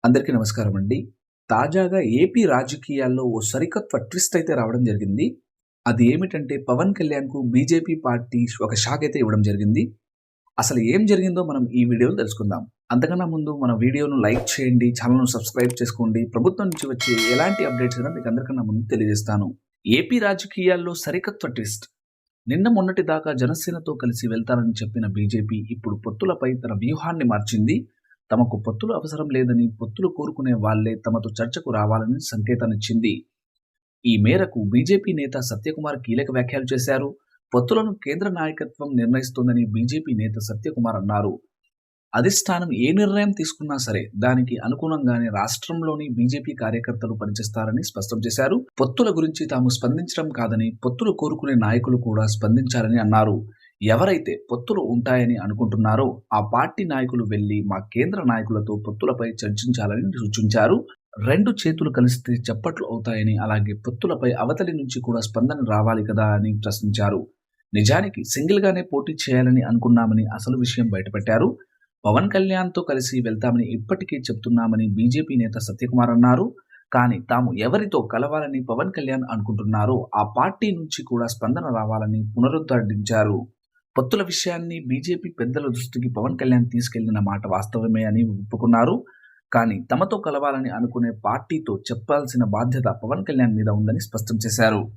అందరికీ నమస్కారం అండి. తాజాగా ఏపీ రాజకీయాల్లో ఓ సరికొత్త ట్విస్ట్ అయితే రావడం జరిగింది. అది ఏమిటంటే పవన్ కళ్యాణ్‌కు బీజేపీ పార్టీ ఒక షాక్ అయితే ఇవ్వడం జరిగింది. అసలు ఏం జరిగిందో మనం ఈ వీడియోలో తెలుసుకుందాం. అంతకన్నా ముందు మన వీడియోను లైక్ చేయండి, ఛానెల్‌ను సబ్స్క్రైబ్ చేసుకోండి. ప్రభుత్వం నుంచి వచ్చే ఎలాంటి అప్డేట్స్ అయినా మీకు అందరికన్నా ముందు తెలియజేస్తాను. ఏపీ రాజకీయాల్లో సరికొత్త ట్విస్ట్. నిన్న మొన్నటి దాకా జనసేనతో కలిసి వెళ్తానని చెప్పిన బీజేపీ ఇప్పుడు పొత్తులపై తన వ్యూహాన్ని మార్చింది. తమకు పొత్తులు అవసరం లేదని, పొత్తులు కోరుకునే వాళ్లే తమతో చర్చకు రావాలని సంకేతాన్నిచ్చింది. ఈ మేరకు బీజేపీ నేత సత్యకుమార్ కీలక వ్యాఖ్యలు చేశారు. పొత్తులను కేంద్ర నాయకత్వం నిర్ణయిస్తోందని బీజేపీ నేత సత్యకుమార్ అన్నారు. అధిష్టానం ఏ నిర్ణయం తీసుకున్నా సరే దానికి అనుగుణంగానే రాష్ట్రంలోని బీజేపీ కార్యకర్తలు పనిచేస్తారని స్పష్టం చేశారు. పొత్తుల గురించి తాము స్పందించడం కాదని, పొత్తులు కోరుకునే నాయకులు కూడా స్పందించాలని అన్నారు. ఎవరైతే పొత్తులు ఉంటాయని అనుకుంటున్నారో ఆ పార్టీ నాయకులు వెళ్లి మా కేంద్ర నాయకులతో పొత్తులపై చర్చించాలని సూచించారు. రెండు చేతులు కలిస్తే చప్పట్లు అవుతాయని, అలాగే పొత్తులపై అవతలి నుంచి కూడా స్పందన రావాలి కదా అని ప్రశ్నించారు. నిజానికి సింగిల్ గానే పోటీ చేయాలని అనుకున్నామని అసలు విషయం బయటపెట్టారు. పవన్ కళ్యాణ్తో కలిసి వెళ్తామని ఇప్పటికే చెప్తున్నామని బీజేపీ నేత సత్యకుమార్ అన్నారు. కానీ తాము ఎవరితో కలవాలని పవన్ కళ్యాణ్ అనుకుంటున్నారో ఆ పార్టీ నుంచి కూడా స్పందన రావాలని పునరుద్ఘాటించారు. పొత్తుల విషయాన్ని బీజేపీ పెద్దల దృష్టికి పవన్ కళ్యాణ్ తీసుకెళ్లిన మాట వాస్తవమే అని ఒప్పుకున్నారు. కానీ తమతో కలవాలని అనుకునే పార్టీతో చెప్పాల్సిన బాధ్యత పవన్ కళ్యాణ్ మీద ఉందని స్పష్టం చేశారు.